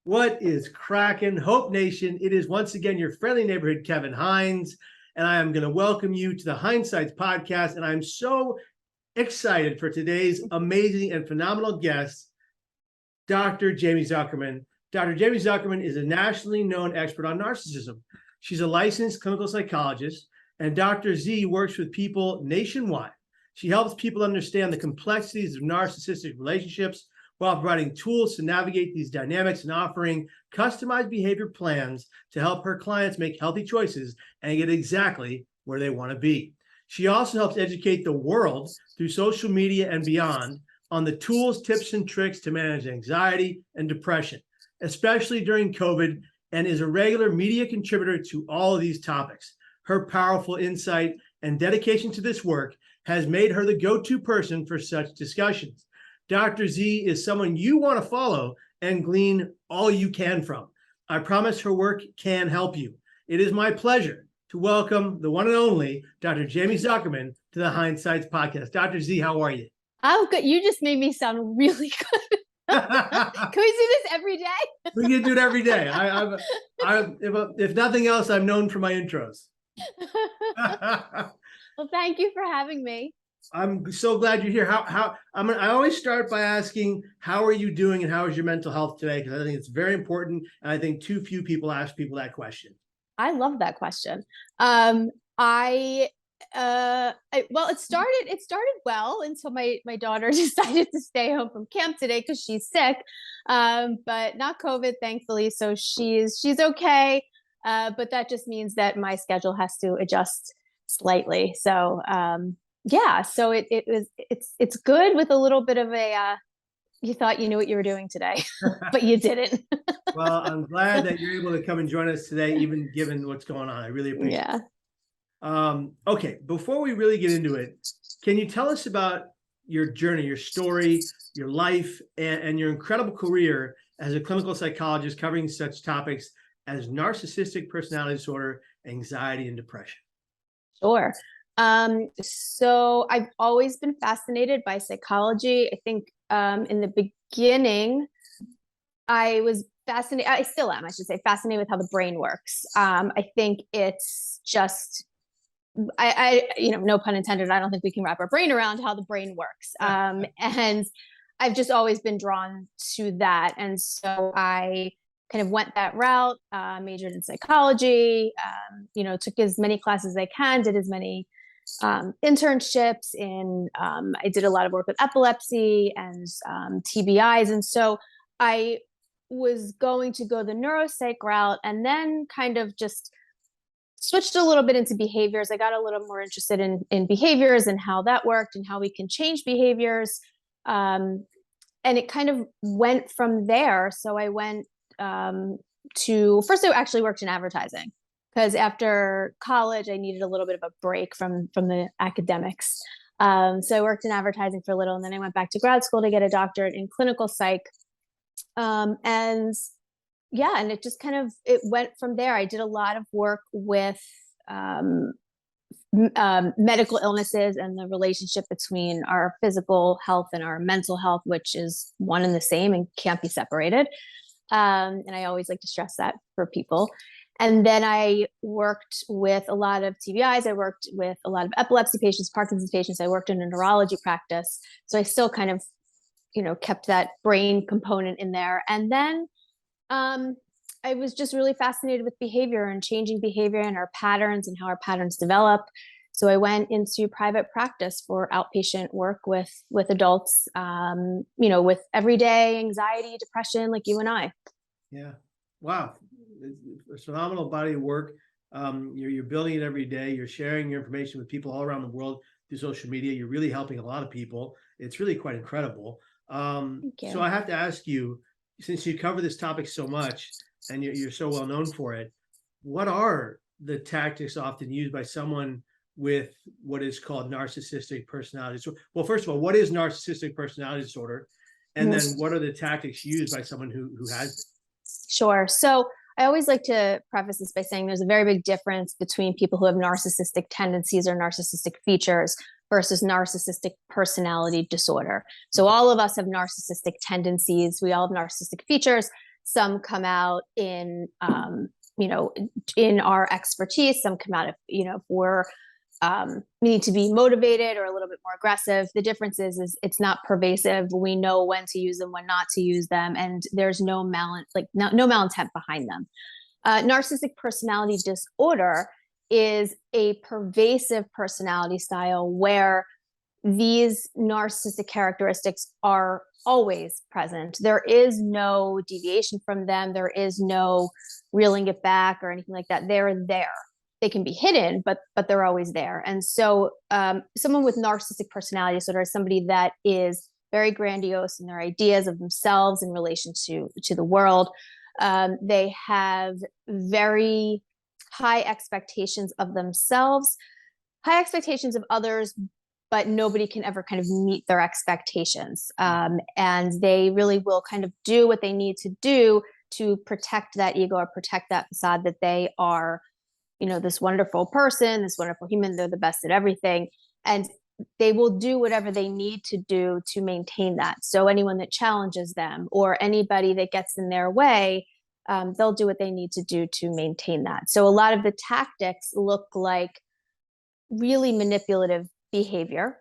What is cracking, Hope Nation? It is once again your friendly neighborhood Kevin Hines, and I am going to welcome you to the Hindsights podcast. And I'm so excited for today's amazing and phenomenal guest, Dr. Jaime Zuckerman. Dr. Jaime Zuckerman is a nationally known expert on narcissism. She's a licensed clinical psychologist, and Dr. Z works with people nationwide. She helps people understand the complexities of narcissistic relationships while providing tools to navigate these dynamics and offering customized behavior plans to help her clients make healthy choices and get exactly where they want to be. She also helps educate the world through social media and beyond on the tools, tips, and tricks to manage anxiety and depression, especially during COVID, and is a regular media contributor to all of these topics. Her powerful insight and dedication to this work has made her the go-to person for such discussions. Dr. Z is someone you want to follow and glean all you can from. I promise her work can help you. It is my pleasure to welcome the one and only Dr. Jaime Zuckerman to the Hindsights podcast. Dr. Z, how are you? Oh, good. You just made me sound really good. Can we do this every day? We can do it every day. If nothing else, I'm known for my intros. Well, thank you for having me. I'm so glad you're here. I always start by asking, how are you doing and how is your mental health today? Because I think it's very important. And I think too few people ask people that question. I love that question. Well, it started well until my daughter decided to stay home from camp today because she's sick, but not COVID, thankfully. So she's okay. But that just means that my schedule has to adjust slightly. So, yeah, so it's good with a little bit of you thought you knew what you were doing today, but you didn't. Well, I'm glad that you're able to come and join us today, even given what's going on. I really appreciate it. Okay, before we really get into it, can you tell us about your journey, your story, your life, and your incredible career as a clinical psychologist covering such topics as narcissistic personality disorder, anxiety, and depression? Sure. So I've always been fascinated by psychology. I think in the beginning, I was fascinated, I still am, I should say, fascinated with how the brain works. I think it's just, no pun intended, I don't think we can wrap our brain around how the brain works. And I've just always been drawn to that. And so I kind of went that route, majored in psychology, took as many classes as I can, did as many internships I did a lot of work with epilepsy and TBIs. And so I was going to go the neuropsych route and then kind of just switched a little bit into behaviors. I got a little more interested in behaviors and how that worked and how we can change behaviors. And it kind of went from there. So I went first I actually worked in advertising, because after college, I needed a little bit of a break from the academics. So I worked in advertising for a little, and then I went back to grad school to get a doctorate in clinical psych. And it just it went from there. I did a lot of work with medical illnesses and the relationship between our physical health and our mental health, which is one and the same and can't be separated. And I always like to stress that for people. And then I worked with a lot of TBIs. I worked with a lot of epilepsy patients, Parkinson's patients. I worked in a neurology practice. So I still kind of, kept that brain component in there. And then I was just really fascinated with behavior and changing behavior and our patterns and how our patterns develop. So I went into private practice for outpatient work with adults, with everyday anxiety, depression, like you and I. Yeah. Wow. It's a phenomenal body of work. You're building it every day. You're sharing your information with people all around the world through social media. You're really helping a lot of people. It's really quite incredible. Thank you. So I have to ask you, since you cover this topic so much and you're so well known for it, what are the tactics often used by someone with what is called narcissistic personality disorder? Well, first of all, what is narcissistic personality disorder? And then what are the tactics used by someone who has it? Sure. So I always like to preface this by saying there's a very big difference between people who have narcissistic tendencies or narcissistic features versus narcissistic personality disorder. So all of us have narcissistic tendencies. We all have narcissistic features. Some come out in, in our expertise. Some come out if we're, we need to be motivated or a little bit more aggressive. The difference is it's not pervasive. We know when to use them, when not to use them. And there's no malintent behind them. Narcissistic personality disorder is a pervasive personality style where these narcissistic characteristics are always present. There is no deviation from them. There is no reeling it back or anything like that. They're there. They can be hidden, but they're always there. And so someone with narcissistic personality disorder is somebody that is very grandiose in their ideas of themselves in relation to the world. They have very high expectations of themselves, high expectations of others, but nobody can ever kind of meet their expectations. And they really will kind of do what they need to do to protect that ego or protect that facade that they are, this wonderful person, this wonderful human, they're the best at everything. And they will do whatever they need to do to maintain that. So anyone that challenges them or anybody that gets in their way, they'll do what they need to do to maintain that. So a lot of the tactics look like really manipulative behavior.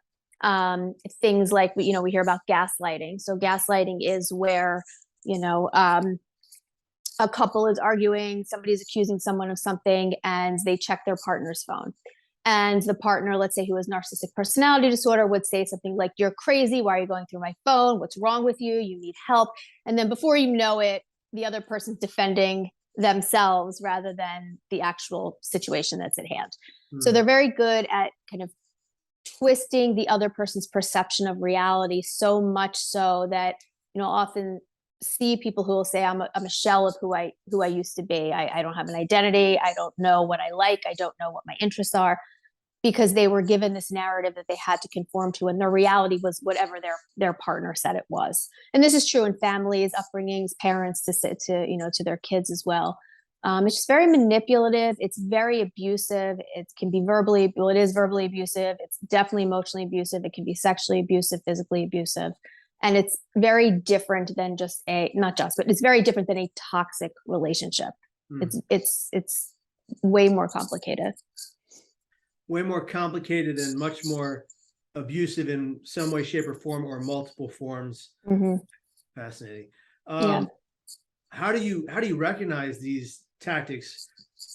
Things like, we hear about gaslighting. So gaslighting is where, a couple is arguing, somebody's accusing someone of something, and they check their partner's phone. And the partner, let's say who has narcissistic personality disorder, would say something like, "You're crazy. Why are you going through my phone? What's wrong with you? You need help." And then before you know it, the other person's defending themselves rather than the actual situation that's at hand. So they're very good at kind of twisting the other person's perception of reality, so much so that, often see people who will say, I'm a shell of who I used to be. I don't have an identity. I don't know what I like. I don't know what my interests are, because they were given this narrative that they had to conform to, and their reality was whatever their partner said it was. And this is true in families, upbringings, parents to their kids as well. It's just very manipulative. It's very abusive. It can be it is verbally abusive. It's definitely emotionally abusive. It can be sexually abusive, physically abusive. And it's very different than but it's very different than a toxic relationship. It's way more complicated. Way more complicated and much more abusive in some way, shape, or form, or multiple forms. Fascinating. Yeah. How do you recognize these tactics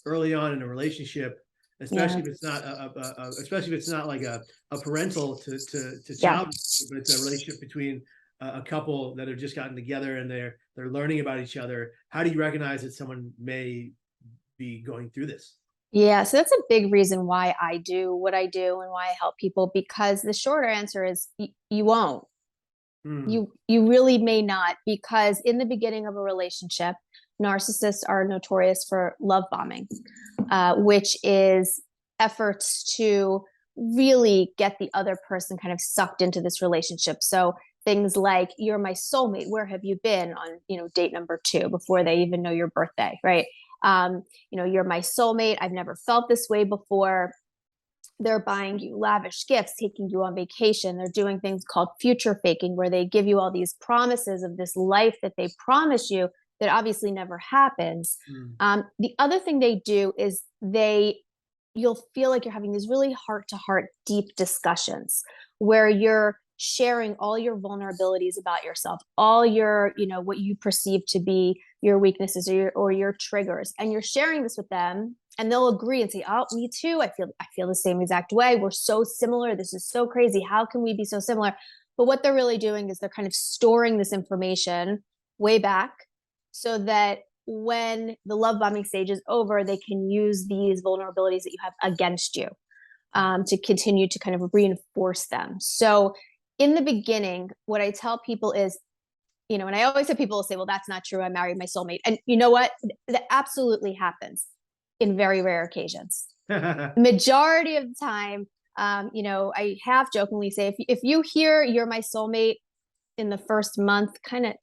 early on in a relationship, especially if it's not like a parental to child, but it's a relationship between a couple that have just gotten together and they're learning about each other? How do you recognize that someone may be going through this? Yeah, so that's a big reason why I do what I do and why I help people, because the shorter answer is you won't. You really may not, because in the beginning of a relationship, narcissists are notorious for love bombing, which is efforts to really get the other person kind of sucked into this relationship. So things like, "You're my soulmate. Where have you been?" on, date number 2, before they even know your birthday, right? "You're my soulmate. I've never felt this way before." They're buying you lavish gifts, taking you on vacation. They're doing things called future faking, where they give you all these promises of this life that they promise you that obviously never happens. The other thing they do is you'll feel like you're having these really heart-to-heart, deep discussions where you're sharing all your vulnerabilities about yourself, all your, what you perceive to be your weaknesses or your triggers, and you're sharing this with them, and they'll agree and say, "Oh, me too. I feel the same exact way. We're so similar. This is so crazy. How can we be so similar?" But what they're really doing is they're kind of storing this information way back, so that when the love bombing stage is over, they can use these vulnerabilities that you have against you, to continue to kind of reinforce them. So in the beginning, what I tell people is, and I always have people say, "Well, that's not true. I married my soulmate." And you know what? That absolutely happens in very rare occasions. Majority of the time, I half jokingly say, if you hear "you're my soulmate" in the first month, kind of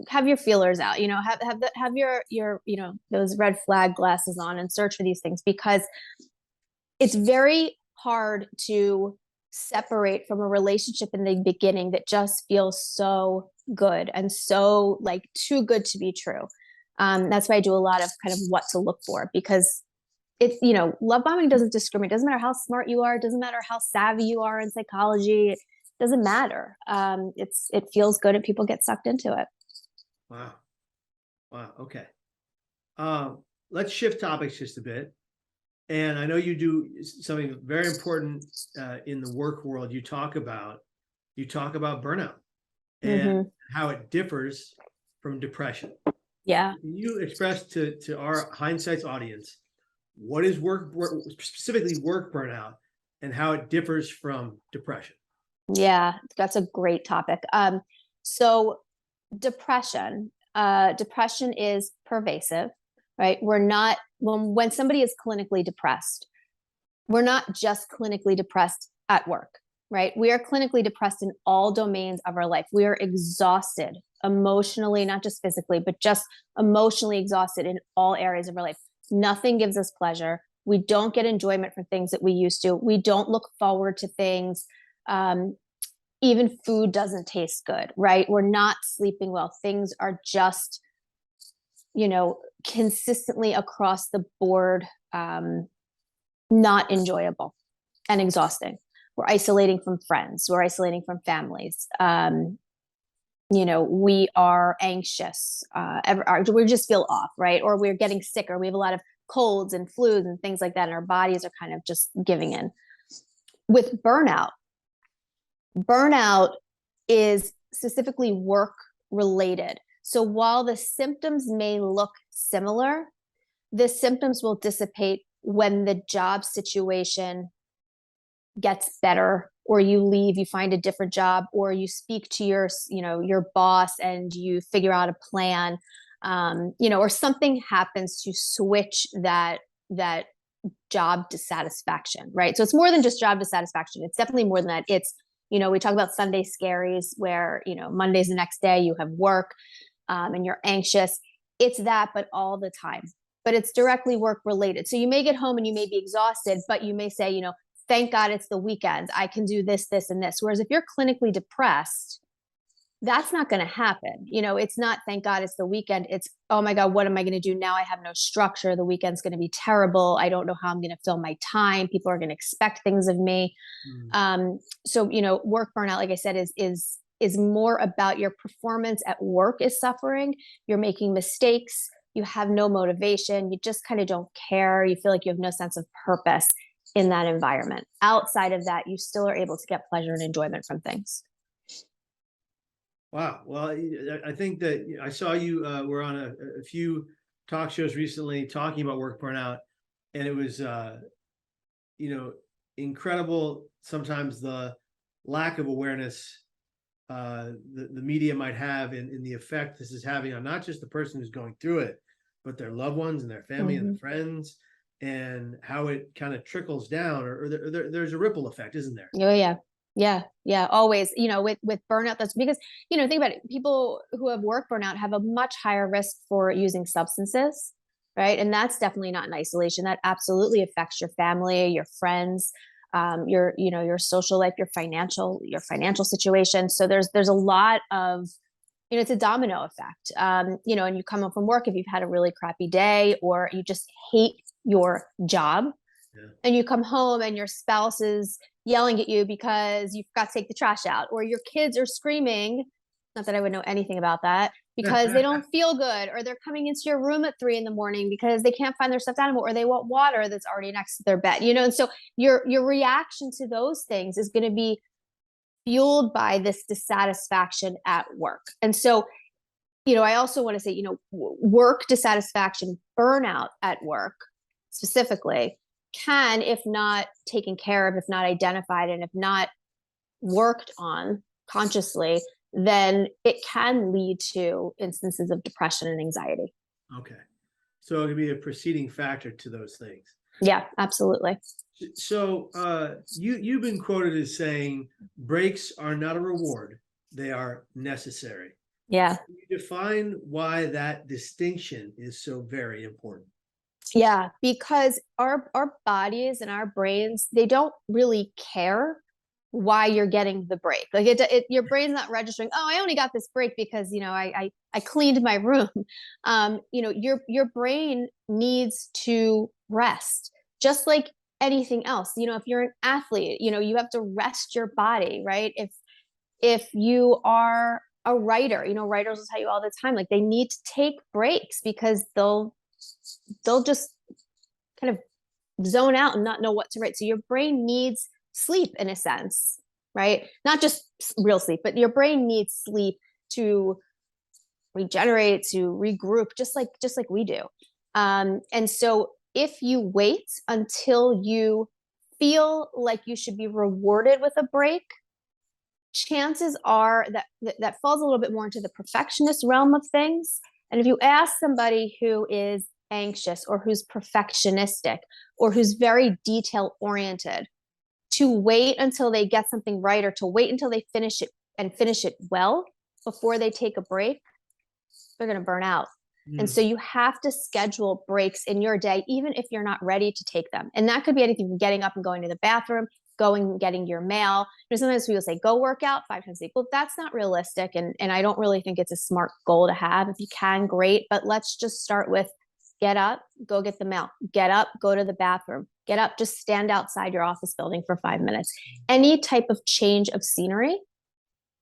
have your feelers out, have your those red flag glasses on and search for these things, because it's very hard to separate from a relationship in the beginning that just feels so good and so like too good to be true. That's why I do a lot of kind of what to look for, because it's, love bombing doesn't discriminate. It doesn't matter how smart you are. It doesn't matter how savvy you are in psychology. It doesn't matter. It feels good and people get sucked into it. Wow. Wow. Okay. Let's shift topics just a bit. And I know you do something very important in the work world. You talk about burnout and how it differs from depression. Yeah. Can you express to our Hindsight's audience what is specifically work burnout and how it differs from depression? Yeah, that's a great topic. So depression is pervasive, right? We're not, when somebody is clinically depressed, we're not just clinically depressed at work, right? We are clinically depressed in all domains of our life. We are exhausted emotionally, not just physically, but just emotionally exhausted in all areas of our life. Nothing gives us pleasure. We don't get enjoyment for things that we used to. We don't look forward to things. Even food doesn't taste good, right? We're not sleeping well. Things are just, consistently across the board, not enjoyable and exhausting. We're isolating from friends. We're isolating from families. We are anxious. We just feel off, right? Or we're getting sick, or we have a lot of colds and flus and things like that. And our bodies are kind of just giving in. With burnout is specifically work related. So while the symptoms may look similar, the symptoms will dissipate when the job situation gets better, or you leave, you find a different job, or you speak to your boss and you figure out a plan, or something happens to switch that job dissatisfaction, right? So it's more than just job dissatisfaction. It's definitely more than that. It's, we talk about Sunday scaries where, Monday's the next day, you have work, and you're anxious. It's that, but all the time. But it's directly work related. So you may get home and you may be exhausted, but you may say, thank God it's the weekend. I can do this, this, and this. Whereas if you're clinically depressed, that's not going to happen. It's not, thank God it's the weekend. It's, oh my God, what am I going to do now? I have no structure. The weekend's going to be terrible. I don't know how I'm going to fill my time. People are going to expect things of me. So, work burnout, like I said, is more about your performance at work is suffering. You're making mistakes. You have no motivation. You just kind of don't care. You feel like you have no sense of purpose in that environment. Outside of that, you still are able to get pleasure and enjoyment from things. Wow. Well, I think that I saw you were on a few talk shows recently talking about work burnout, and it was, incredible. Sometimes the lack of awareness the media might have in the effect this is having on not just the person who's going through it, but their loved ones and their family and their friends, and how it kind of trickles down, or there's a ripple effect, isn't there? Oh yeah, always. With burnout, that's because, think about it. People who have work burnout have a much higher risk for using substances, right? And that's definitely not in isolation. That absolutely affects your family, your friends, your social life, your financial situation. So there's a lot of, it's a domino effect. And you come home from work, if you've had a really crappy day, or you just hate your job, and you come home and your spouse is yelling at you because you forgot to take the trash out, or your kids are screaming, not that I would know anything about that, because they don't feel good, or they're coming into your room at 3 a.m. because they can't find their stuffed animal, or they want water that's already next to their bed, and so your reaction to those things is going to be fueled by this dissatisfaction at work. And so, I also want to say, work dissatisfaction, burnout at work specifically, can, if not taken care of, if not identified, and if not worked on consciously, then it can lead to instances of depression and anxiety. Okay. So it could be a preceding factor to those things. Yeah, absolutely. So you've been quoted as saying breaks are not a reward, they are necessary. Yeah. Can you define why that distinction is so very important? Yeah, because our bodies and our brains, they don't really care why you're getting the break. Like your brain's not registering, oh, I only got this break because, I cleaned my room. Your brain needs to rest, just like anything else. If you're an athlete, you have to rest your body, right? If you are a writer, writers will tell you all the time, like they need to take breaks because they'll just kind of zone out and not know what to write. So your brain needs sleep in a sense, right? Not just real sleep, but your brain needs sleep to regenerate, to regroup, just like we do. And so if you wait until you feel like you should be rewarded with a break, chances are that falls a little bit more into the perfectionist realm of things. And if you ask somebody who is anxious or who's perfectionistic or who's very detail oriented to wait until they get something right, or to wait until they finish it well before they take a break, they're going to burn out. And so you have to schedule breaks in your day, even if you're not ready to take them. And that could be anything from getting up and going to the bathroom, going and getting your mail. Sometimes people say, go work out 5 times a week. Well, that's not realistic. And I don't really think it's a smart goal to have. If you can, great. But let's just start with get up, go get the mail, get up, go to the bathroom, get up, just stand outside your office building for 5 minutes. Any type of change of scenery.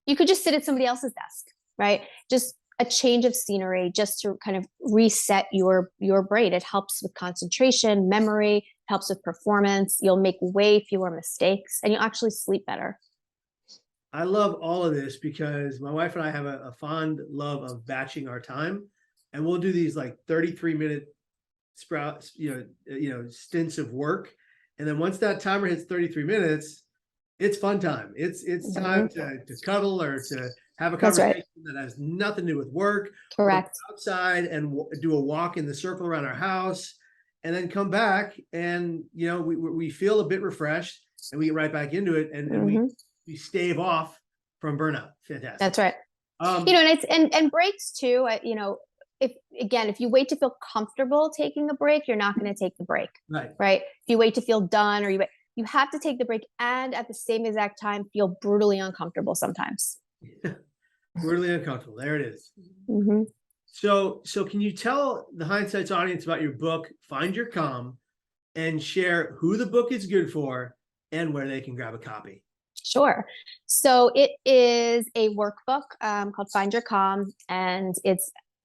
You could just sit at somebody else's desk, right? Just a change of scenery, just to kind of reset your brain. It helps with concentration, memory, helps with performance. You'll make way fewer mistakes and you'll actually sleep better. I love all of this because my wife and I have a fond love of batching our time, and we'll do these like 33-minute stints of work. And then once that timer hits 33 minutes, it's fun time. It's time to cuddle or to have a conversation that has nothing to do with work. Correct. Outside and do a walk in the circle around our house, and then come back and we feel a bit refreshed and we get right back into it, and we stave off from burnout. Fantastic. That's right. And it's and breaks too. If you wait to feel comfortable taking a break, you're not going to take the break. Right. If you wait to feel done, or you have to take the break and at the same exact time feel brutally uncomfortable sometimes. Brutally uncomfortable. There it is. So can you tell the Hindsight's audience about your book, Find Your Calm, and share who the book is good for and where they can grab a copy? Sure. So it is a workbook called Find Your Calm, and it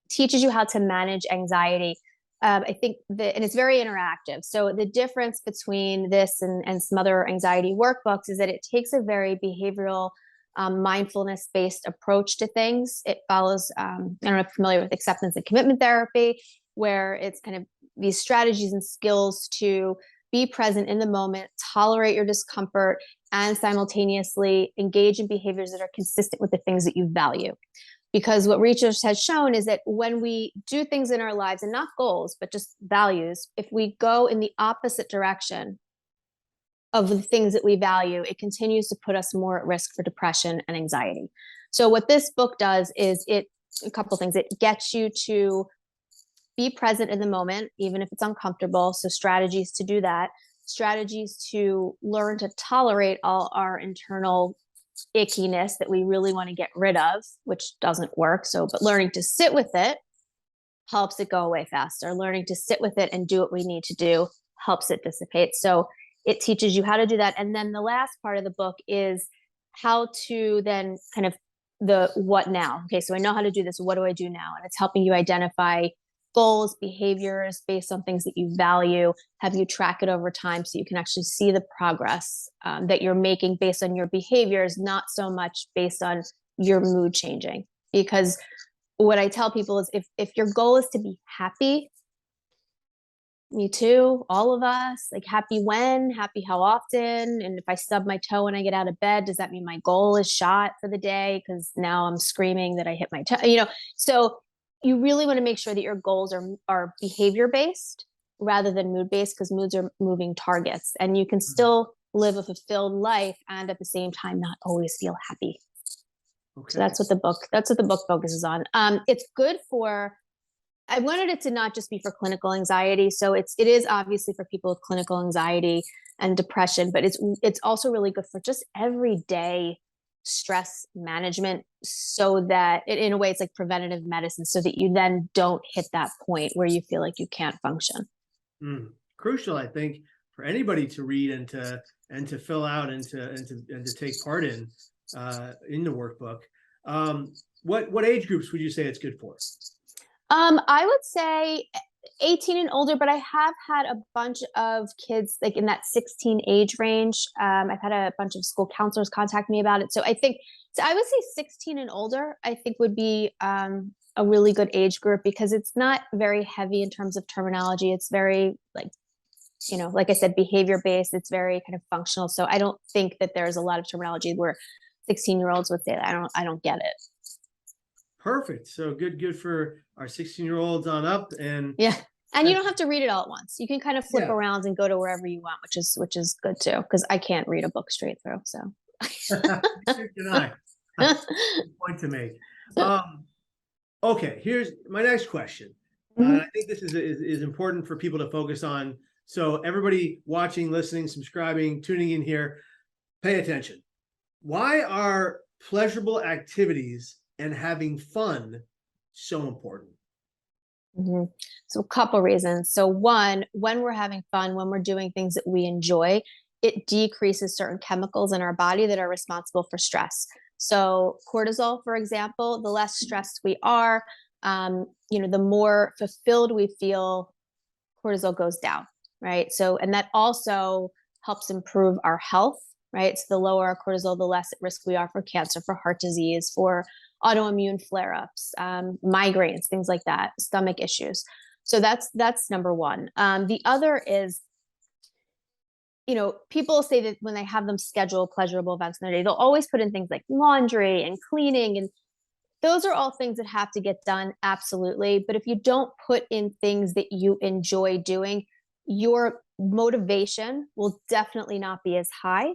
teaches you how to manage anxiety. I think and it's very interactive. So the difference between this and some other anxiety workbooks is that it takes a very behavioral, mindfulness-based approach to things. It follows, I don't know if you're familiar with acceptance and commitment therapy, where it's kind of these strategies and skills to be present in the moment, tolerate your discomfort, and simultaneously engage in behaviors that are consistent with the things that you value. Because what research has shown is that when we do things in our lives, and not goals, but just values, if we go in the opposite direction of the things that we value, it continues to put us more at risk for depression and anxiety. So what this book does is a couple things. It gets you to be present in the moment, even if it's uncomfortable. So strategies to do that, strategies to learn to tolerate all our internal ickiness that we really want to get rid of, which doesn't work. But learning to sit with it helps it go away faster. Learning to sit with it and do what we need to do helps it dissipate. So it teaches you how to do that. And then the last part of the book is how to then kind of the what now. Okay, so I know how to do this. What do I do now? And it's helping you identify goals, behaviors based on things that you value, have you track it over time so you can actually see the progress that you're making based on your behaviors, not so much based on your mood changing. Because what I tell people is if your goal is to be happy, me too, all of us, like happy when, happy how often, and if I stub my toe when I get out of bed, does that mean my goal is shot for the day because now I'm screaming that I hit my toe, so you really want to make sure that your goals are behavior based rather than mood based, because moods are moving targets, and you can still live a fulfilled life and at the same time not always feel happy. Okay. So that's what the book focuses on. It's good for, I wanted it to not just be for clinical anxiety. So it is obviously for people with clinical anxiety. and depression, but it's also really good for just everyday stress management, so that in a way it's like preventative medicine, so that you then don't hit that point where you feel like you can't function. Crucial, I think, for anybody to read and to fill out and to take part in the workbook. What age groups would you say it's good for? I would say 18 and older, but I have had a bunch of kids like in that 16 age range. I've had a bunch of school counselors contact me about it. So I would say 16 and older, I think would be a really good age group, because it's not very heavy in terms of terminology. It's very like, like I said, behavior based. It's very kind of functional. So I don't think that there's a lot of terminology where 16-year-olds would say, I don't get it. Perfect. So good for our 16-year-olds on up. And yeah. And you don't have to read it all at once. You can kind of flip Yeah. around and go to wherever you want, which is good too, because I can't read a book straight through. So Neither can I. Good point to make. Okay, here's my next question. I think this is important for people to focus on. So everybody watching, listening, subscribing, tuning in here, pay attention. Why are pleasurable activities and having fun so important? So a couple reasons. So one, when we're having fun, when we're doing things that we enjoy, it decreases certain chemicals in our body that are responsible for stress. So cortisol, for example, the less stressed we are, the more fulfilled we feel, cortisol goes down, right? So, and that also helps improve our health, right? So the lower our cortisol, the less at risk we are for cancer, for heart disease, for autoimmune flare-ups, migraines, things like that, stomach issues. So that's number one. The other is, people say that when they have them schedule pleasurable events in their day, they'll always put in things like laundry and cleaning, and those are all things that have to get done, absolutely. But if you don't put in things that you enjoy doing, your motivation will definitely not be as high.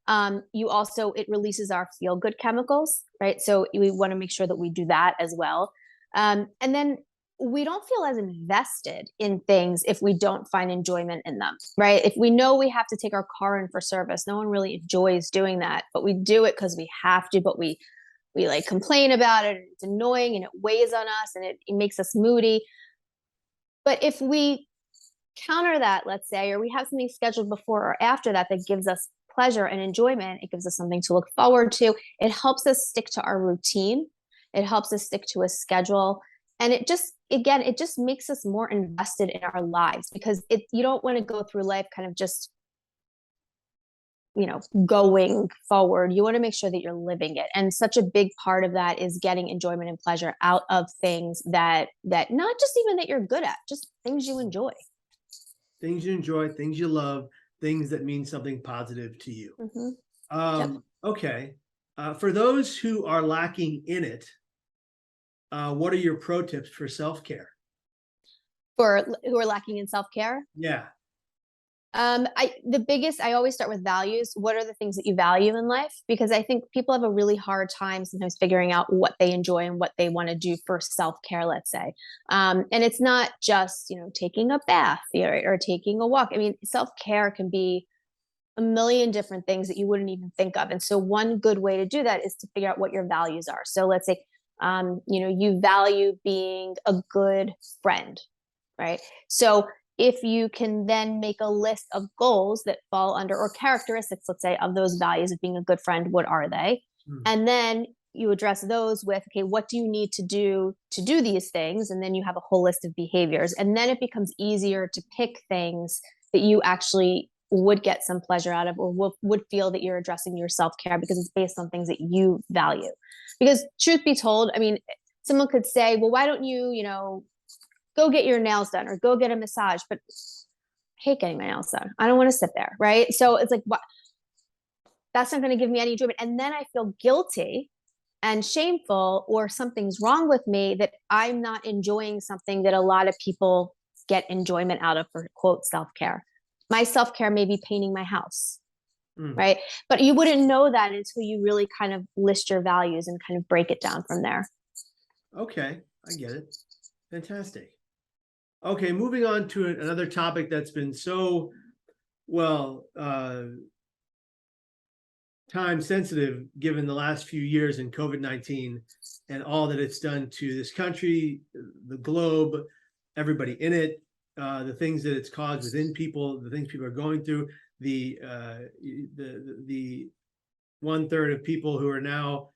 It releases our feel-good chemicals, right? So we want to make sure that we do that as well. And then we don't feel as invested in things if we don't find enjoyment in them, right? If we know we have to take our car in for service, no one really enjoys doing that, but we do it because we have to, but we like complain about it, and it's annoying and it weighs on us and it makes us moody. But if we counter that, let's say, or we have something scheduled before or after that gives us pleasure and enjoyment, it gives us something to look forward to. It helps us stick to our routine. It helps us stick to a schedule. And it just makes us more invested in our lives, because you don't want to go through life kind of just, going forward. You want to make sure that you're living it. And such a big part of that is getting enjoyment and pleasure out of things that not just even that you're good at, just things you enjoy. Things you enjoy, things you love, things that mean something positive to you. Okay. For those who are lacking in it, what are your pro tips for self-care? For who are lacking in self-care? Yeah. I always start with values. What are the things that you value in life? Because I think people have a really hard time sometimes figuring out what they enjoy and what they want to do for self-care, let's say. And it's not just, taking a bath or taking a walk. I mean, self-care can be a million different things that you wouldn't even think of. And so one good way to do that is to figure out what your values are. So let's say, you value being a good friend, right? So if you can then make a list of goals that fall under, or characteristics, let's say, of those values of being a good friend, what are they? And then you address those with, okay, what do you need to do these things? And then you have a whole list of behaviors. And then it becomes easier to pick things that you actually would get some pleasure out of, or would feel that you're addressing your self-care, because it's based on things that you value. Because truth be told, I mean, someone could say, well, why don't you, go get your nails done or go get a massage? But I hate getting my nails done. I don't want to sit there, right? So it's like, what? That's not going to give me any enjoyment. And then I feel guilty and shameful, or something's wrong with me that I'm not enjoying something that a lot of people get enjoyment out of for, quote, self-care. My self-care may be painting my house, right? But you wouldn't know that until you really kind of list your values and kind of break it down from there. Okay, I get it. Fantastic. Okay, moving on to another topic that's been so Well, time sensitive given the last few years in COVID-19 and all that it's done to this country, the globe, everybody in it, the things that it's caused within people, the things people are going through, the 1/3 of people who are now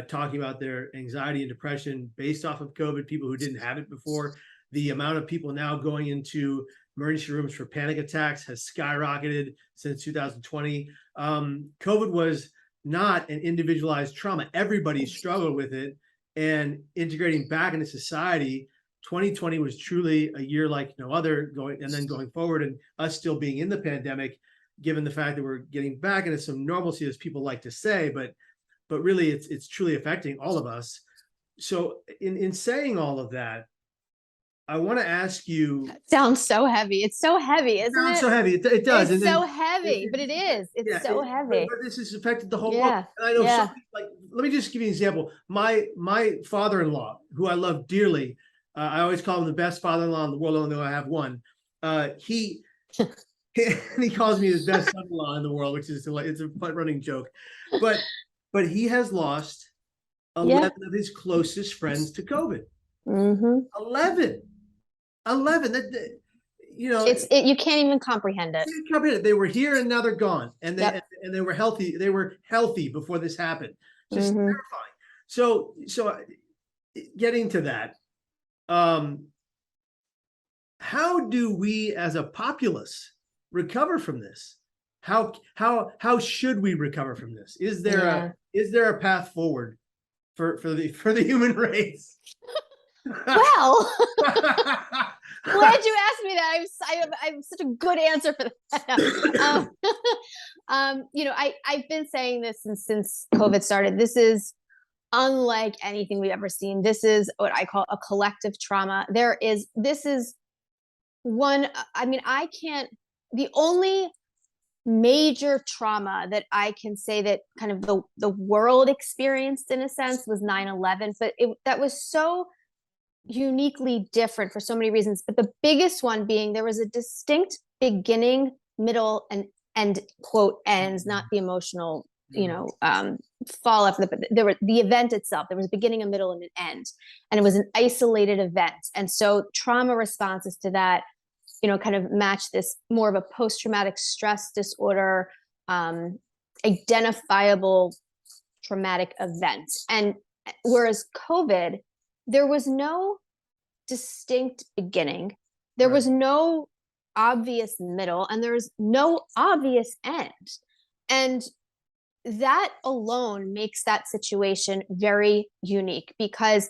talking about their anxiety and depression based off of COVID, people who didn't have it before. The amount of people now going into emergency rooms for panic attacks has skyrocketed since 2020. COVID was not an individualized trauma. Everybody struggled with it, and integrating back into society, 2020 was truly a year like no other, going forward, and us still being in the pandemic, given the fact that we're getting back into some normalcy, as people like to say, but really it's truly affecting all of us. So in saying all of that, I want to ask you. Sounds so heavy. It's so heavy, isn't it? So heavy. It does. It's so heavy, but it is. It's so heavy. But this has affected the whole Yeah. world. And I know so many, like, let me just give you an example. My father-in-law, who I love dearly, I always call him the best father-in-law in the world, although I have one. He calls me his best son-in-law in the world, which is it's a fun running joke. But he has lost 11 of his closest friends to COVID. 11. That, you know, you can't even comprehend it. They were here and now they're gone, and they were healthy. They were healthy before this happened. Just terrifying. So getting to that, how do we as a populace recover from this? How should we recover from this? Is there a path forward for the human race? Well, glad you asked me that. I have such a good answer for that. You know, I've been saying this since COVID started. This is unlike anything we've ever seen. This is what I call a collective trauma. This is one, I mean, the only major trauma that I can say that kind of the world experienced in a sense was 9/11, but that was so uniquely different for so many reasons. But the biggest one being there was a distinct beginning, middle, and end, quote, ends, not the emotional, fall off the event itself. There was a beginning, a middle, and an end, and it was an isolated event. And so trauma responses to that, kind of match this more of a post-traumatic stress disorder, identifiable traumatic event. And whereas COVID, there was no distinct beginning, there was no obvious middle, and there was no obvious end. And that alone makes that situation very unique, because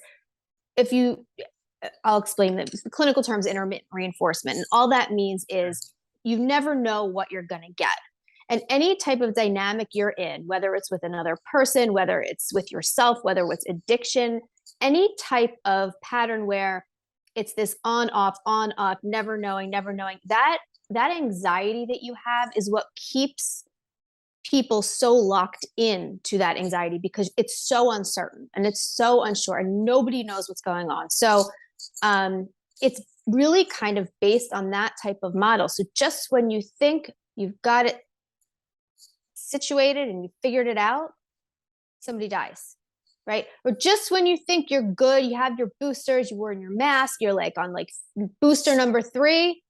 I'll explain the clinical terms, intermittent reinforcement. And all that means is you never know what you're going to get. And any type of dynamic you're in, whether it's with another person, whether it's with yourself, whether it's addiction, any type of pattern where it's this on, off, never knowing, that anxiety that you have is what keeps people so locked in to that anxiety, because it's so uncertain and it's so unsure and nobody knows what's going on. So it's really kind of based on that type of model. So just when you think you've got it situated and you figured it out, somebody dies, right? Or just when you think you're good, you have your boosters, you're wearing your mask, you're like on like booster number 3,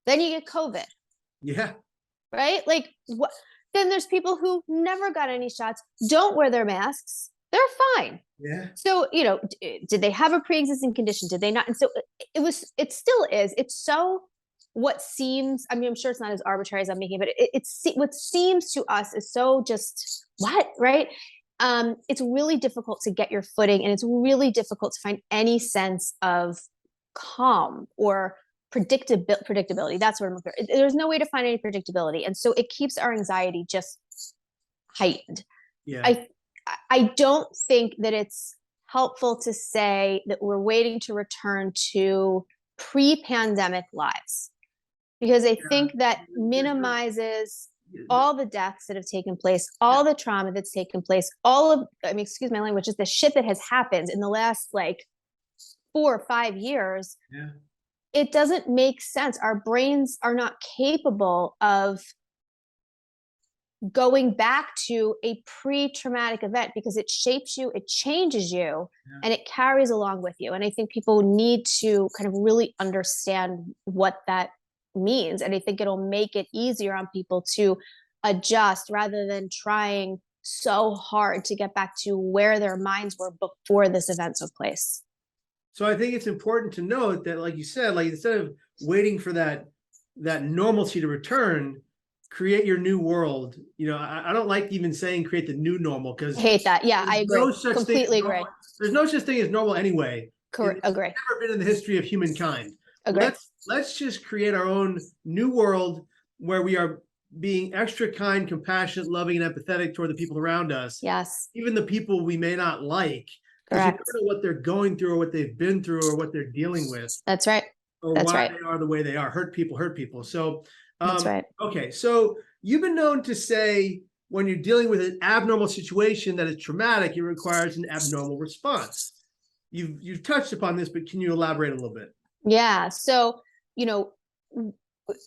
then you get COVID. Yeah. Right? Like what? Then there's people who never got any shots, don't wear their masks, they're fine. Yeah. So, did they have a pre-existing condition? Did they not? And so it still is. It's so what seems, I mean, I'm sure it's not as arbitrary as I'm making, but it's what seems to us is so just what, right? It's really difficult to get your footing, and it's really difficult to find any sense of calm or predictability. That's what I'm looking for. There's no way to find any predictability. And so it keeps our anxiety just heightened. Yeah. I don't think that it's helpful to say that we're waiting to return to pre-pandemic lives, because I think that minimizes all the deaths that have taken place, all the trauma that's taken place, excuse my language, just the shit that has happened in the last like 4 or 5 years. Yeah. it doesn't make sense. Our brains are not capable of going back to a pre-traumatic event because it shapes you, it changes you, Yeah. and it carries along with you. And I think people need to kind of really understand what that means. And I think it'll make it easier on people to adjust rather than trying so hard to get back to where their minds were before this event took place. So I think it's important to note that, like you said, like instead of waiting for that normalcy to return, create your new world. You know, I don't like even saying create the new normal, because I hate that. Yeah, I agree. no such Completely thing as agree. normal. There's no such thing as normal anyway. Correct. It's Agree. never been in the history of humankind. Agree. Let's just create our own new world where we are being extra kind, compassionate, loving, and empathetic toward the people around us. Yes. Even the people we may not like. Because you Correct. don't know what they're going through or what they've been through or what they're dealing with. That's right. Or That's why right. they are the way they are. Hurt people. So That's right. okay, so you've been known to say when you're dealing with an abnormal situation that is traumatic, it requires an abnormal response. You've touched upon this, but can you elaborate a little bit? Yeah. So, you know,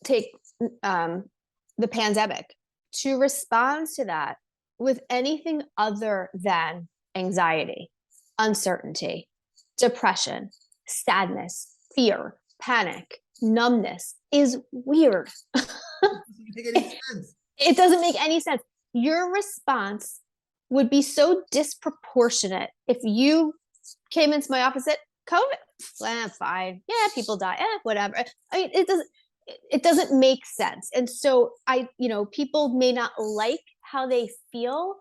take the pandemic. To respond to that with anything other than anxiety, uncertainty, depression, sadness, fear, panic, numbness is weird. It doesn't make any sense. Your response would be so disproportionate if you came into my office at COVID. Fine. Yeah, people die. Whatever. I mean, it doesn't make sense. And so people may not like how they feel,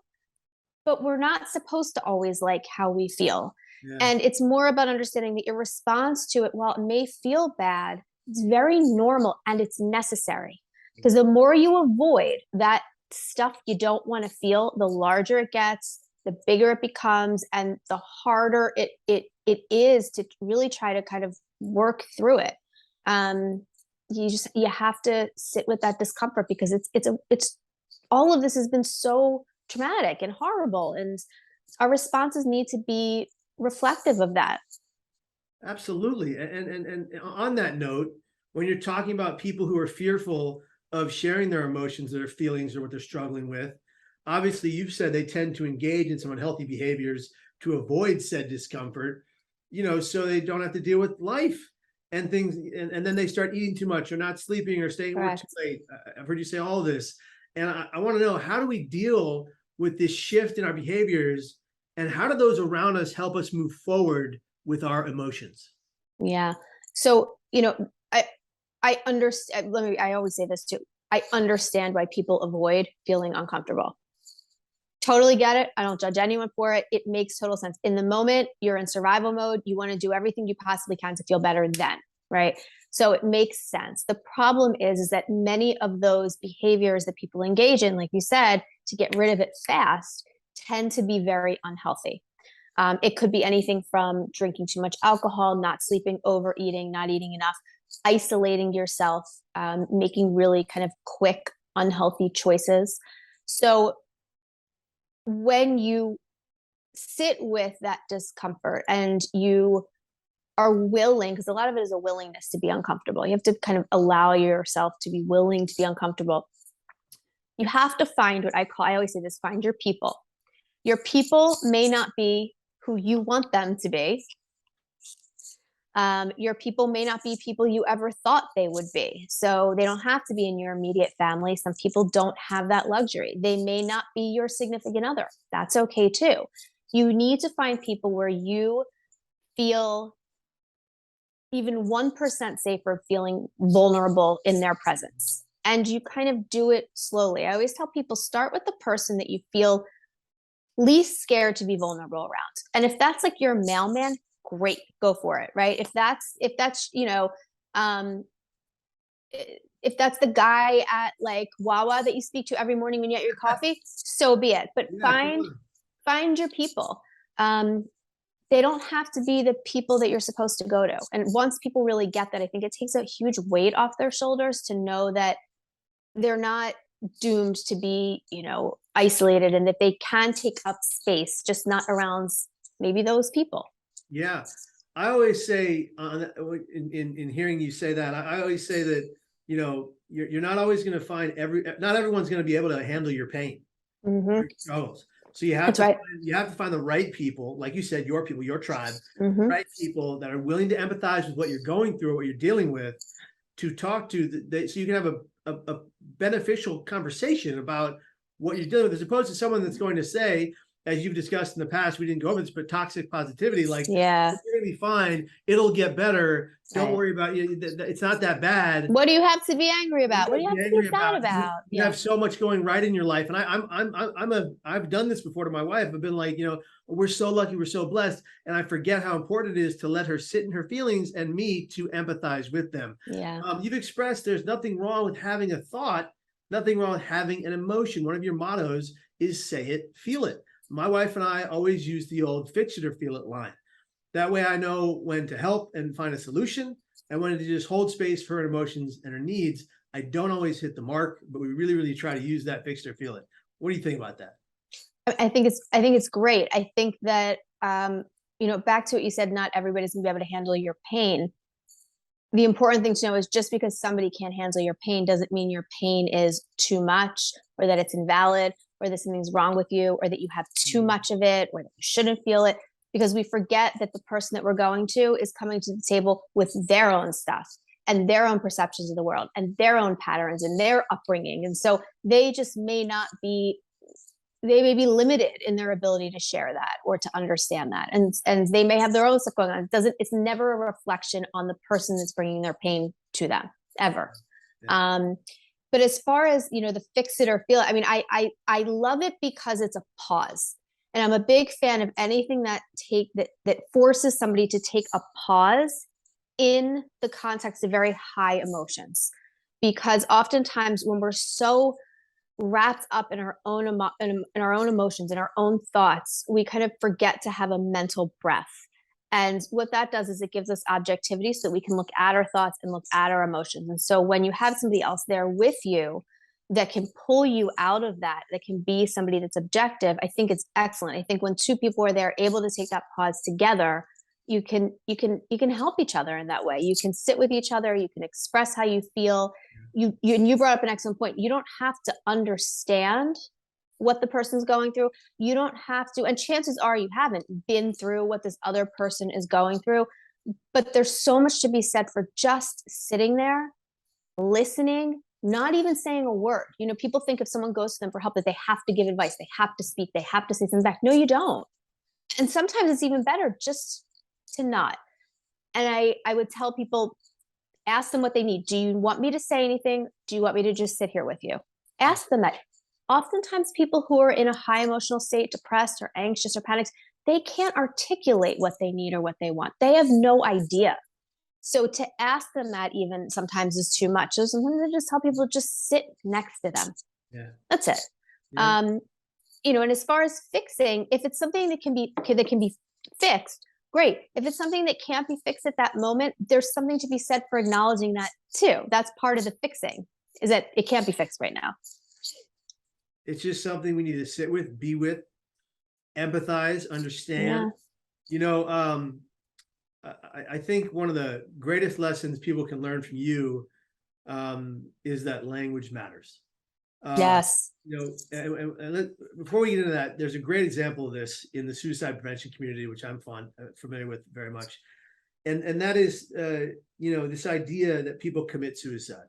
but we're not supposed to always like how we feel. Yeah. And it's more about understanding that your response to it, while it may feel bad, it's very normal and it's necessary. Because the more you avoid that stuff you don't want to feel, the larger it gets, the bigger it becomes, and the harder it is to really try to kind of work through it. You have to sit with that discomfort, because it's all of this has been so traumatic and horrible, and our responses need to be reflective of that. Absolutely. And on that note, when you're talking about people who are fearful of sharing their emotions, their feelings, or what they're struggling with, obviously you've said they tend to engage in some unhealthy behaviors to avoid said discomfort, so they don't have to deal with life and things, and then they start eating too much or not sleeping or staying work too late. I've heard you say all of this, and I want to know, how do we deal with this shift in our behaviors, and how do those around us help us move forward with our emotions? Yeah. So, I understand. I always say this too. I understand why people avoid feeling uncomfortable. Totally get it. I don't judge anyone for it. It makes total sense. In the moment, you're in survival mode. You want to do everything you possibly can to feel better then, right? So it makes sense. The problem is that many of those behaviors that people engage in, like you said, to get rid of it fast, tend to be very unhealthy. It could be anything from drinking too much alcohol, not sleeping, overeating, not eating enough, isolating yourself, making really kind of quick, unhealthy choices. So when you sit with that discomfort and you are willing, because a lot of it is a willingness to be uncomfortable. You have to kind of allow yourself to be willing to be uncomfortable. You have to find what I always say this, find your people. Your people may not be who you want them to be. Your people may not be people you ever thought they would be. So they don't have to be in your immediate family. Some people don't have that luxury. They may not be your significant other. That's okay too. You need to find people where you feel even 1% safer feeling vulnerable in their presence. And you kind of do it slowly. I always tell people, start with the person that you feel least scared to be vulnerable around. And if that's like your mailman, great, go for it, right? If that's if that's the guy at like Wawa that you speak to every morning when you get your coffee, so be it. But find your people. They don't have to be the people that you're supposed to go to. And once people really get that, I think it takes a huge weight off their shoulders to know that they're not doomed to be, isolated, and that they can take up space, just not around maybe those people. Yeah. I always say in hearing you say that, I always say that, you know, you're not always going to find not everyone's going to be able to handle your pain, your struggles. So you have That's to right. find the right people, like you said, your people, your tribe, right people that are willing to empathize with what you're going through, what you're dealing with, to talk to, so you can have a beneficial conversation about what you're dealing with, as opposed to someone that's going to say, as you've discussed in the past, we didn't go over this, but toxic positivity, like, Yeah. you're gonna be fine, it'll get better, don't Right. worry about it, it's not that bad. What do you have to be angry about? What do you have to be sad about? You have so much going right in your life. And I've done this before to my wife. I've been like, you know, we're so lucky, we're so blessed. And I forget how important it is to let her sit in her feelings and me to empathize with them. Yeah. You've expressed there's nothing wrong with having a thought, nothing wrong with having an emotion. One of your mottos is say it, feel it. My wife and I always use the old fix it or feel it line. That way I know when to help and find a solution, and when to just hold space for her emotions and her needs. I don't always hit the mark, but we really, really try to use that fix it or feel it. What do you think about that? I think it's great. I think that, you know, back to what you said, not everybody's gonna be able to handle your pain. The important thing to know is just because somebody can't handle your pain doesn't mean your pain is too much, or that it's invalid, or that something's wrong with you, or that you have too much of it, or that you shouldn't feel it, because we forget that the person that we're going to is coming to the table with their own stuff and their own perceptions of the world and their own patterns and their upbringing. And so they just may not be, they may be limited in their ability to share that or to understand that. And they may have their own stuff going on. It's never a reflection on the person that's bringing their pain to them, ever. Yeah. But as far as, you know, the fix it or feel it, I mean, I love it because it's a pause. And I'm a big fan of anything that forces somebody to take a pause in the context of very high emotions. Because oftentimes when we're so wrapped up in our own in our own emotions and our own thoughts, we kind of forget to have a mental breath. And what that does is it gives us objectivity so we can look at our thoughts and look at our emotions. And so when you have somebody else there with you that can pull you out of that, that can be somebody that's objective, I think it's excellent. I think when two people are there able to take that pause together, you can help each other in that way. You can sit with each other, you can express how you feel. You brought up an excellent point. You don't have to understand what the person's going through. You don't have to, and chances are you haven't been through what this other person is going through, but there's so much to be said for just sitting there, listening, not even saying a word. You know, people think if someone goes to them for help that they have to give advice, they have to speak, they have to say something back. No, you don't. And sometimes it's even better just to not. And I would tell people, ask them what they need. Do you want me to say anything? Do you want me to just sit here with you? Ask them that. Oftentimes people who are in a high emotional state, depressed or anxious or panicked, they can't articulate what they need or what they want. They have no idea. So to ask them that even sometimes is too much. So sometimes I just tell people just sit next to them. Yeah. That's it. Yeah. You know, and as far as fixing, if it's something that can be fixed, great. If it's something that can't be fixed at that moment, there's something to be said for acknowledging that too. That's part of the fixing, is that it can't be fixed right now. It's just something we need to sit with, be with, empathize, understand. Yeah. You know, I think one of the greatest lessons people can learn from you is that language matters. Yes. You know, and before we get into that, there's a great example of this in the suicide prevention community, which I'm familiar with very much. And that is, you know, this idea that people commit suicide.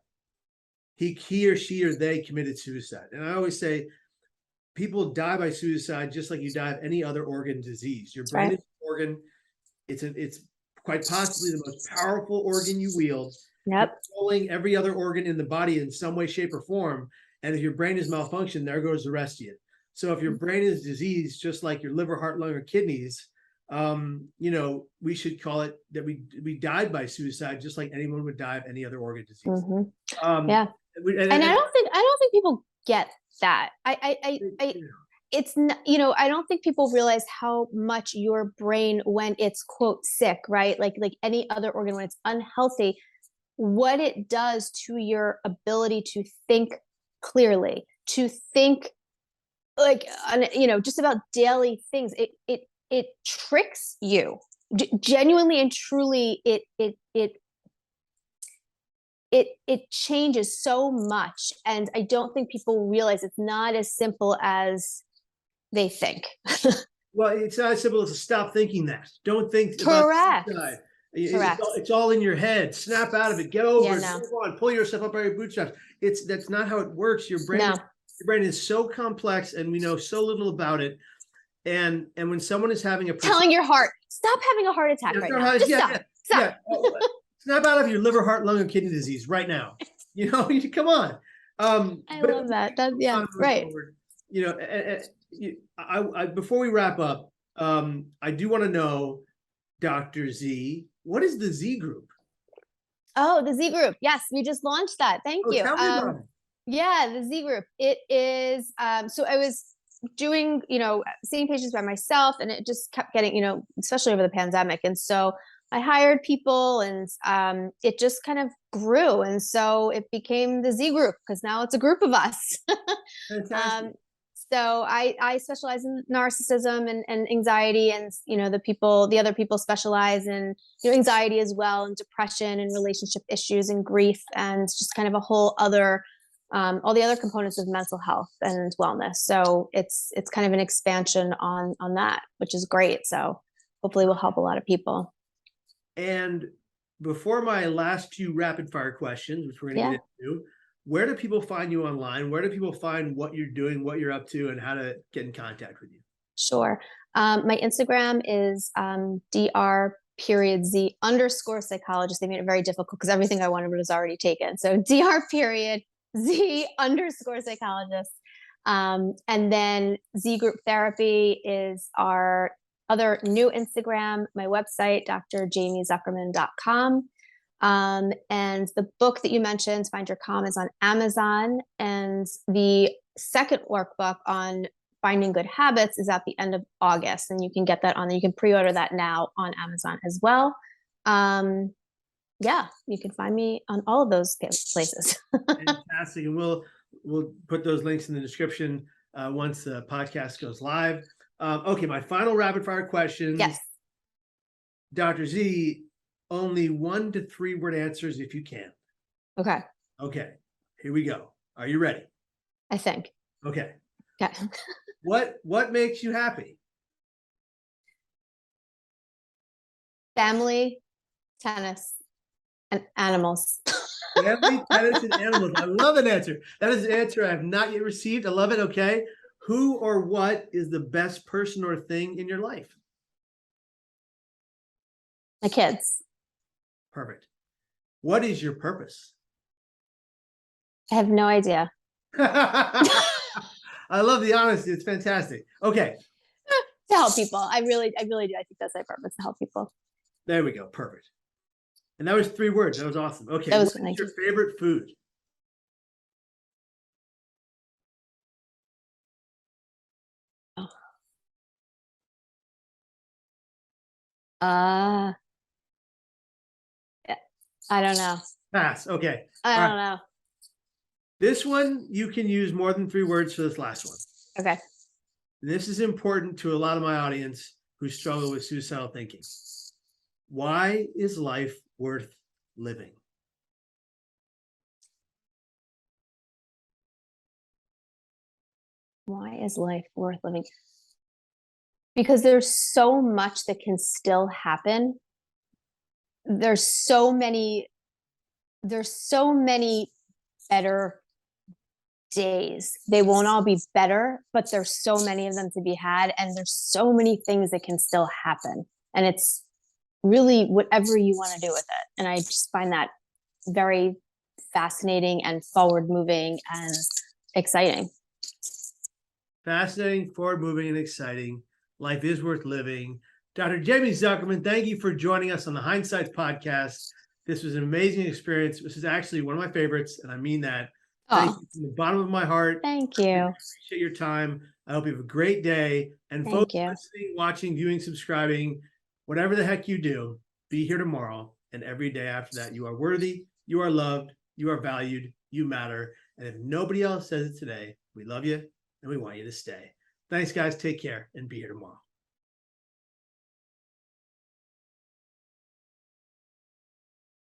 He or she or they committed suicide. And I always say, people die by suicide just like you die of any other organ disease. Your brain is an organ. It's quite possibly the most powerful organ you wield. Yep. Controlling every other organ in the body in some way, shape, or form. And if your brain is malfunctioned, there goes the rest of you. So if your brain is diseased, just like your liver, heart, lung, or kidneys, you know, we should call it that we died by suicide, just like anyone would die of any other organ disease. Mm-hmm. Yeah. And I don't think people get that. It's not, you know, I don't think people realize how much your brain, when it's quote sick, right? Like any other organ, when it's unhealthy, what it does to your ability to think clearly, to think like, you know, just about daily things. It tricks you genuinely and truly, it changes so much. And I don't think people realize it's not as simple as they think. Well, it's not as simple as to stop thinking that. Don't think about Correct. suicide. Correct. It's all in your head. Snap out of it. Get over Yeah, it. no. Move on. Pull yourself up by your bootstraps. That's not how it works. Your brain is so complex, and we know so little about it. And when someone is having a Telling your heart, stop having a heart attack right now. Just stop. Stop. Snap out of your liver, heart, lung, and kidney disease right now. You know, come on. I love that. Yeah, right. Forward. You know, I before we wrap up, I do want to know, Dr. Z, what is the Z group? Oh, the Z group. Yes, we just launched that. Thank you. Tell me about it. Yeah, the Z group. It is, so I was doing, seeing patients by myself, and it just kept getting, especially over the pandemic. And so I hired people, and it just kind of grew. And so it became the Z group, because now it's a group of us. Fantastic. So I specialize in narcissism and anxiety, and the other people specialize in anxiety as well, and depression and relationship issues and grief, and just kind of a whole other all the other components of mental health and wellness. So it's kind of an expansion on that, which is great. So hopefully we'll help a lot of people. And before my last two rapid fire questions, which we're going to get into, where do people find you online? Where do people find what you're doing, what you're up to, and how to get in contact with you? Sure. My Instagram is dr.z_psychologist. They made it very difficult because everything I wanted was already taken. So dr.z_psychologist. And then Z Group Therapy is our other new Instagram. My website, drjaimezuckerman.com. And the book that you mentioned, Find Your Calm, is on Amazon. And the second workbook on finding good habits is at the end of August. And you can get that you can pre-order that now on Amazon as well. Yeah, you can find me on all of those places. Fantastic. And we'll put those links in the description once the podcast goes live. Okay, my final rapid fire questions. Yes. Dr. Z, only 1 to 3 word answers if you can. Okay. Okay, here we go. Are you ready? I think. Okay. Okay. What makes you happy? Family, tennis, and animals. Family, tennis, and animals. I love an answer. That is an answer I have not yet received. I love it. Okay. Who or what is the best person or thing in your life? My kids. Perfect. What is your purpose? I have no idea. I love the honesty. It's fantastic. Okay. To help people. I really do. I think that's my purpose, to help people. There we go. Perfect. And that was 3 words. That was awesome. Okay. What is your favorite food? Oh. I don't know. Pass. Okay. I don't know. This one, you can use more than 3 words for this last one. Okay. This is important to a lot of my audience who struggle with suicidal thinking. Why is life worth living? Why is life worth living? Because there's so much that can still happen. There's so many better days. They won't all be better, but there's so many of them to be had, and there's so many things that can still happen. And it's really whatever you want to do with it. And I just find that very fascinating and forward moving and exciting. Fascinating, forward moving, and exciting. Life is worth living. Dr. Jaime Zuckerman, thank you for joining us on the Hindsight podcast. This was an amazing experience. This is actually one of my favorites, and I mean that. Thank you from the bottom of my heart. Thank you. I appreciate your time. I hope you have a great day. And folks listening, watching, viewing, subscribing, whatever the heck you do, be here tomorrow and every day after that. You are worthy, you are loved, you are valued, you matter. And if nobody else says it today, we love you and we want you to stay. Thanks, guys. Take care and be here tomorrow.